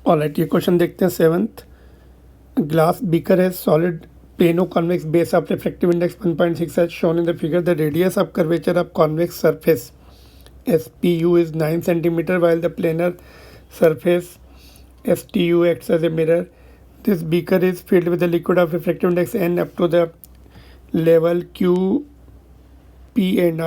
Alright, ये question देखते हैं। सेवन्थ, ग्लास बीकर है solid plano convex base of refractive index 1.6 as shown in the figure. The radius of curvature of convex surface SPU is 9 centimeter while the planar surface STU acts as a mirror. This beaker is filled with a liquid of refractive index n up to the level QP and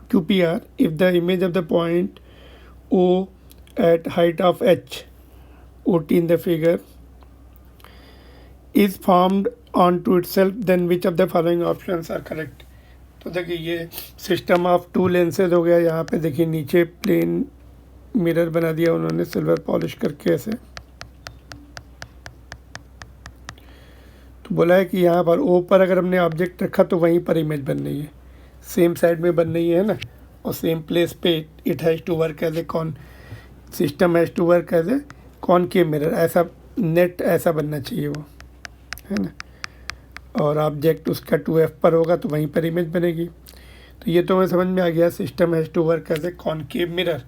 QPR. If the image of the point O at height of H, OT in the figure, is formed onto itself, then which of the following options are correct? तो देखिए ये system of to lenses हो गया। यहाँ पे देखिए नीचे plane mirror बना दिया उन्होंने सिल्वर पॉलिश करके ऐसे। तो बोला है कि यहाँ पर ओ पर अगर हमने ऑब्जेक्ट रखा तो वहीं पर इमेज बन रही है, सेम साइड में बन रही है ना, और सेम प्लेस पे it has to work as a system has to work as a concave mirror. ऐसा नेट ऐसा बनना चाहिए वो, है ना, और ऑब्जेक्ट उसका 2F पर होगा तो वहीं पर इमेज बनेगी। तो ये तो हमें समझ में आ गया, system has to work as a concave mirror,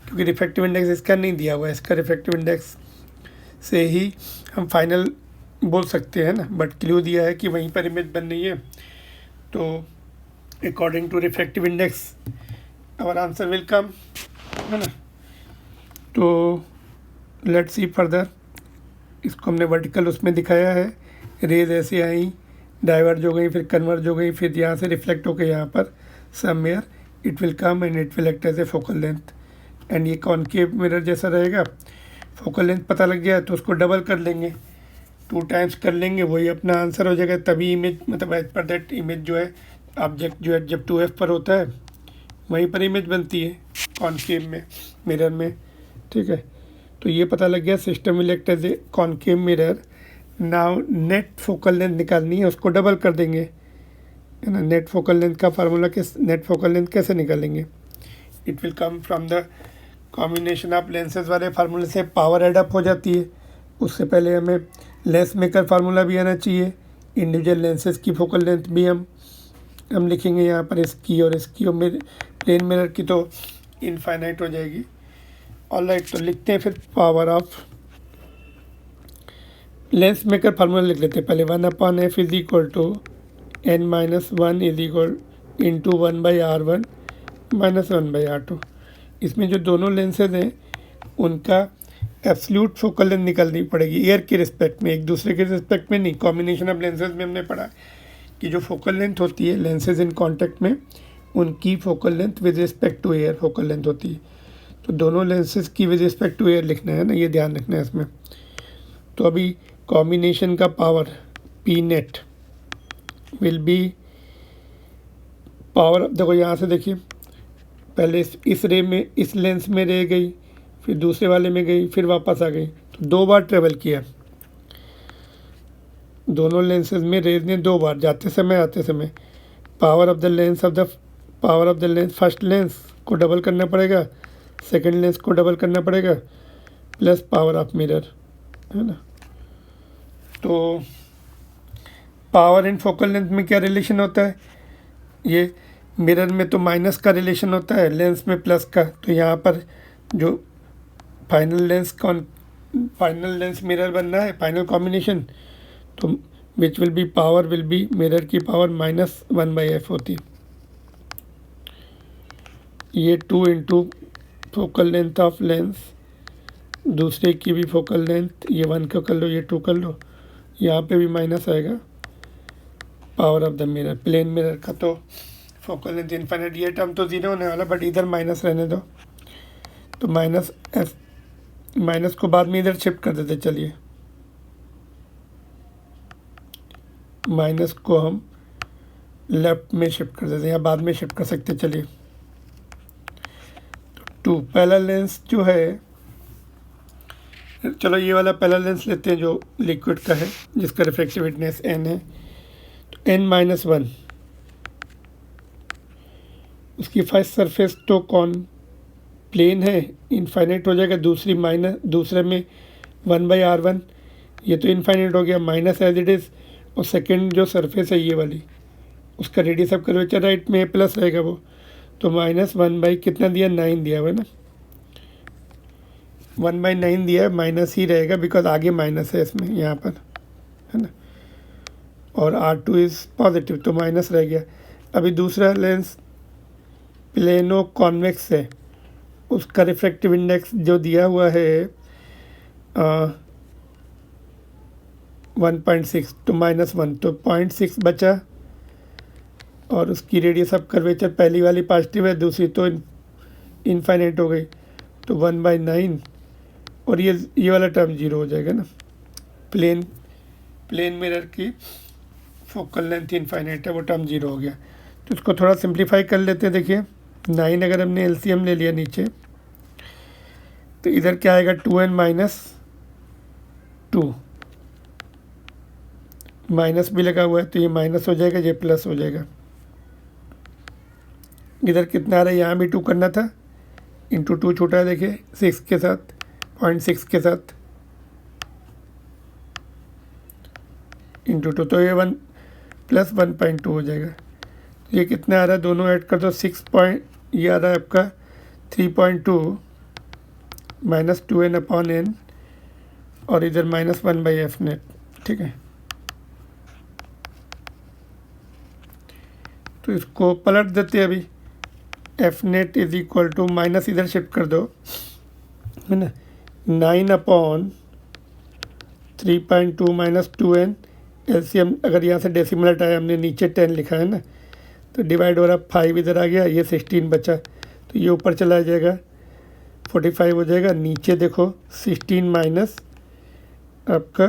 क्योंकि रिफ्रैक्टिव इंडेक्स इसका नहीं दिया हुआ है। इसका रिफ्रैक्टिव इंडेक्स से ही हम फाइनल बोल सकते हैं ना, बट क्लू दिया है कि वहीं पर इमेज बन रही है। तो according to refractive index our answer will come, है ना। तो लेट्स सी फर्दर। इसको हमने वर्टिकल उसमें दिखाया है, रेज ऐसे आई, डाइवर्ज हो गई, फिर कन्वर्ज हो गई, फिर यहाँ से रिफ्लेक्ट होकर यहाँ पर somewhere it will come and it will act as a focal length. And ये कॉनकेव मिरर जैसा रहेगा। फोकल लेंथ पता लग गया तो उसको डबल कर लेंगे, 2 टाइम्स कर लेंगे, वही अपना आंसर हो जाएगा। तभी इमेज मतलब एज पर दैट इमेज जो है, ऑब्जेक्ट जो है जब 2F पर होता है वहीं पर इमेज बनती है कॉनकेव में मिरर में, ठीक है। तो ये पता लग गया, system will act as a concave mirror. Now net focal length निकालनी है, उसको डबल कर देंगे, है ना। नेट फोकल लेंथ का फार्मूला नेट फोकल लेंथ कैसे निकालेंगे? It will come from the combination of lenses वाले फार्मूले से पावर एड अप हो जाती है। उससे पहले हमें लेंस मेकर फार्मूला भी आना चाहिए। इंडिविजुअल लेंसेज की फोकल लेंथ भी हम लिखेंगे यहाँ पर, इसकी और इसकी, और प्लेन मिरर की तो इनफाइनाइट हो जाएगी। ऑलराइट, तो लिखते हैं फिर power of lens maker formula लिख लेते हैं पहले। 1/f is equal to n-1 is equal to 1/r1 minus 1/r2। इसमें जो दोनों लेंसेज हैं उनका एब्सोल्यूट फोकल लेंथ निकालनी पड़ेगी एयर के रिस्पेक्ट में, एक दूसरे के रिस्पेक्ट में नहीं। कॉम्बिनेशन ऑफ लेंसेज में हमने पढ़ा कि जो फोकल लेंथ होती है लेंसेज इन कॉन्टैक्ट में, उनकी focal length with respect to air focal length होती है। तो दोनों लेंसेज की विद रिस्पेक्ट टू एयर लिखना है ना, ये ध्यान रखना है इसमें। तो अभी कॉम्बिनेशन का power P net will B power, देखो यहाँ से देखिए, पहले इस रे में, इस लेंस में रे गई, फिर दूसरे वाले में गई, फिर वापस आ गई, तो 2 बार ट्रेवल किया। दोनों लेंसेज में रेज ने 2 बार, जाते समय आते समय। Power of the lens first lens को डबल करना पड़ेगा, सेकंड लेंस को डबल करना पड़ेगा, प्लस पावर ऑफ मिरर, है ना। तो पावर एंड फोकल लेंथ में क्या रिलेशन होता है? ये मिरर में तो माइनस का रिलेशन होता है, लेंस में प्लस का। तो यहाँ पर जो फाइनल लेंस मिरर बनना है, फाइनल कॉम्बिनेशन, तो which will be power will be mirror की पावर -1/f होती। ये 2 into focal length of lens, दूसरे की भी फोकल लेंथ, ये 1 का कर लो, ये 2 कर लो, यहाँ पे भी माइनस आएगा। Power of the mirror, plane mirror का तो फोकल लेंथ इनफाइनाइट, ये टर्म तो 0 होने वाला, बट इधर माइनस रहने दो। तो माइनस को बाद में इधर शिफ्ट कर देते, चलिए माइनस को हम लेफ्ट में शिफ्ट कर देते हैं, या बाद में शिफ्ट कर सकते, चलिए। तो 2 पहला लेंस जो है, चलो ये वाला पहला लेंस लेते हैं जो लिक्विड का है, जिसका रिफ्रैक्टिविटीनेस n है। तो n-1, उसकी फर्स्ट सरफेस तो कौन प्लेन है, इनफाइनाइट हो जाएगा। दूसरे में 1/r1, ये तो इनफाइनाइट हो गया, माइनस एज इट इज़। और सेकंड जो सरफेस है ये वाली, उसका रेडियस ऑफ कर्वेचर राइट में प्लस रहेगा वो, तो -1 कितना दिया, 9 दिया हुआ है ना। 1/9 दिया है, माइनस ही रहेगा बिकॉज आगे माइनस है इसमें यहाँ पर, है ना, और R2 इज़ पॉजिटिव तो माइनस रह गया। अभी दूसरा लेंस प्लेनो कॉन्वेक्स है, उसका रिफ्रैक्टिव इंडेक्स जो दिया हुआ है 1.6 तो -1 तो 0.6 बचा, और उसकी रेडियस ऑफ कर्वेचर पहली वाली पॉजिटिव है, दूसरी तो इनफाइनाइट हो गई, तो 1/9 और ये वाला टर्म 0 हो जाएगा ना। प्लेन मिरर की फोकल लेंथ इनफाइनाइट है, वो टर्म 0 हो गया। तो इसको थोड़ा सिंप्लीफाई कर लेते हैं। देखिए 9 अगर हमने एलसीएम ले लिया नीचे, तो इधर क्या आएगा 2n - 2, माइनस भी लगा हुआ है तो ये माइनस हो जाएगा, ये प्लस हो जाएगा। इधर कितना आ रहा है, यहाँ भी 2 करना था, इंटू 2 छोटा है, देखिए 6 के साथ, 0.6 के साथ इंटू 2, तो ये 1 + 1.2 हो जाएगा। ये कितना आ रहा है, दोनों ऐड कर दो, 6 पॉइंट, ये आ रहा है आपका 3.2 - 2n/n, और इधर -1/f नेट, ठीक है। तो इसको पलट देते हैं अभी, F net is equal to, minus इधर शिफ्ट कर दो, है ना, 9/3.2 - 2n, एलसीएम अगर यहाँ से डेसिमल हटाया, हमने नीचे 10 लिखा है ना, तो डिवाइड हो रहा, 5 इधर आ गया, ये 16 बचा, तो ये ऊपर चला जाएगा, 45 हो जाएगा। नीचे देखो 16 माइनस आपका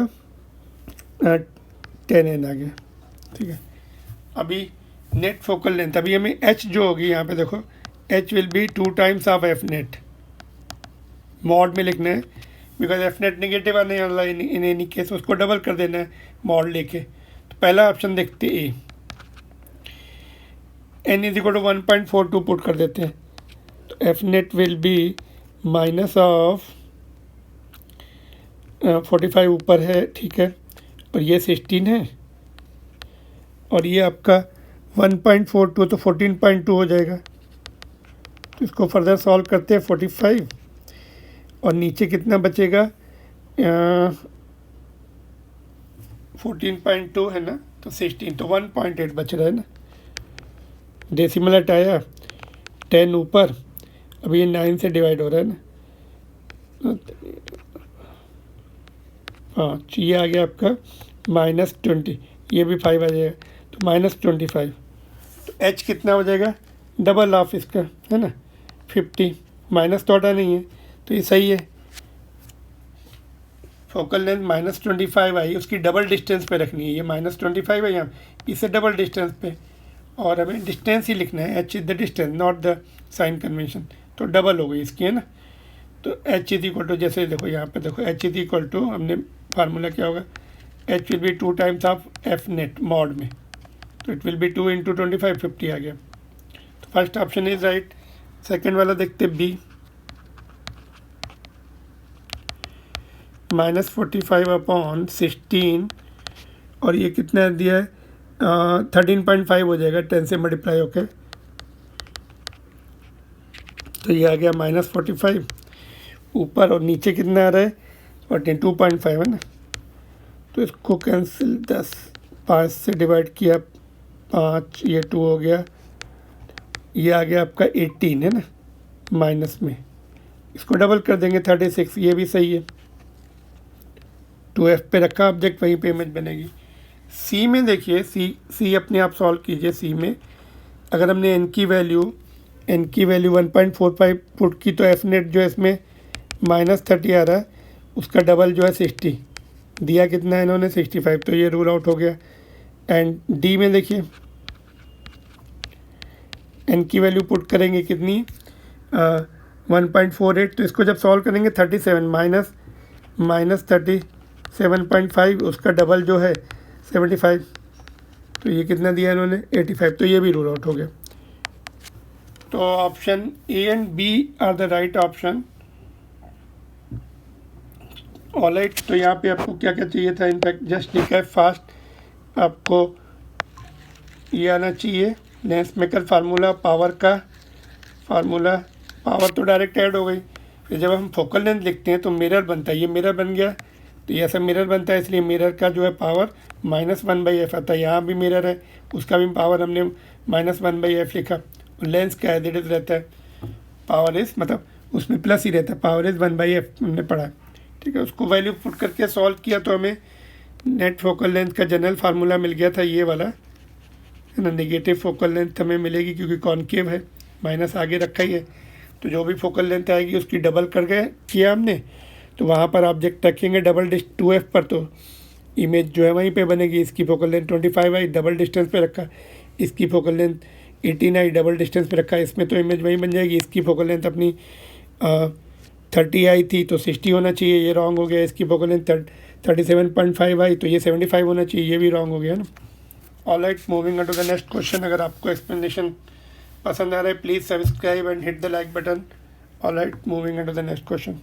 10n आ गया, ठीक है। अभी नेट फोकल लेंथ, अभी हमें h जो होगी यहाँ पे देखो, h will be 2 times of F net, mod में लिखना है, बिकॉज एफ नेट नेगेटिव आने वाला इन एनी केस, उसको डबल कर देना है मॉड लेके। तो पहला ऑप्शन देखते ए, n is equal to 1.42 put कर देते हैं, तो F net will be minus of 45 ऊपर है, ठीक है, और ये 16 है, और ये आपका 1.42 तो 14.2 हो जाएगा। तो इसको फर्दर सॉल्व करते हैं, 45 और नीचे कितना बचेगा, 14.2 है ना, तो 16, तो 1.8 बच रहा है ना। डेसिमल हटाया, 10 ऊपर, अभी ये 9 से डिवाइड हो रहा है ना, 5, ये आ गया आपका -20, ये भी 5 आ जाएगा, तो -25। तो h कितना हो जाएगा, डबल ऑफ इसका, है ना, 50, माइनस तो हटा नहीं है, तो ये सही है। फोकल लेंथ -25 आई, उसकी डबल डिस्टेंस पे रखनी है, ये -25 है यहाँ, इससे डबल डिस्टेंस पे, और हमें डिस्टेंस ही लिखना है, h is the distance not the sign convention, तो डबल हो गई इसकी, है ना। तो h इज इक्वल टू, जैसे देखो यहाँ पे देखो, h इज इक्वल टू, हमने फार्मूला क्या होगा, h will be 2 times of F net mod में, तो इट विल बी 2 × 25, 50 आ गया। तो first option is right. Second वाला देखते बी, -45/16, और ये कितना दिया है, 13.5 हो जाएगा, 10 से मल्टीप्लाई होके, तो ये आ गया -45 ऊपर, और नीचे कितना आ रहा है 42.5 है ना, तो इसको कैंसिल, 10 5 से डिवाइड किया, 5, ये 2 हो गया, ये आ गया आपका 18 है ना, माइनस में इसको डबल कर देंगे 36, ये भी सही है, 2f पे रखा ऑब्जेक्ट, वहीं पे इमेज बनेगी। सी में देखिए, सी अपने आप सॉल्व कीजिए। सी में अगर हमने n की वैल्यू 1.45 पुट की, तो एफ नेट जो है इसमें -30 आ रहा है, उसका डबल जो है 60 दिया, कितना है इन्होंने 65, तो ये रूल आउट हो गया। एंड डी में देखिए n की वैल्यू पुट करेंगे कितनी, 1.48, तो इसको जब सॉल्व करेंगे 37 माइनस 37.5, उसका डबल जो है 75, तो ये कितना दिया इन्होंने 85, तो ये भी रूल आउट हो गया। तो option A and B are the right option. Alright, तो यहाँ पे आपको क्या क्या चाहिए था, इनफैक्ट जस्ट लिखा है फास्ट, आपको ये आना चाहिए लेंस मेकर फार्मूला, पावर का फार्मूला, पावर तो डायरेक्ट ऐड हो गई, फिर जब हम फोकल लेंथ लिखते हैं तो मिरर बनता है, ये मिरर बन गया, तो ये ऐसा मिरर बनता है, इसलिए मिरर का जो है पावर -1/f आता है। यहाँ भी मिरर है, उसका भी पावर हमने -1/f लिखा। और लेंस का एज इट इज रहता है, पावर इज मतलब उसमें प्लस ही रहता है, पावर इज 1/f हमने पढ़ा, ठीक है। उसको वैल्यू पुट करके सॉल्व किया तो हमें नेट फोकल लेंथ का जनरल फार्मूला मिल गया था, ये वाला है ना। नेगेटिव फोकल लेंथ हमें मिलेगी क्योंकि कॉन्केव है, माइनस आगे रखा ही है, तो जो भी फोकल लेंथ आएगी उसकी डबल कर गए किया हमने, तो वहाँ पर ऑब्जेक्ट रखेंगे डबल 2f पर, तो इमेज जो है वहीं पे बनेगी। इसकी फोकल लेंथ 25 आई, डबल डिस्टेंस पे रखा, इसकी फोकल लेंथ 18 आई, डबल डिस्टेंस पे रखा, इसमें तो इमेज वहीं बन जाएगी। इसकी फोकल लेंथ अपनी 30 आई थी तो 60 होना चाहिए, ये रॉन्ग हो गया। इसकी फोकल लेंथ 37.5 आई तो ये 75 होना चाहिए, ये भी रॉन्ग हो गया ना। All right, moving on to the next question. अगर आपको एक्सप्लेनेशन पसंद आ रहा है please subscribe and hit the like button. All right, moving on to the next question.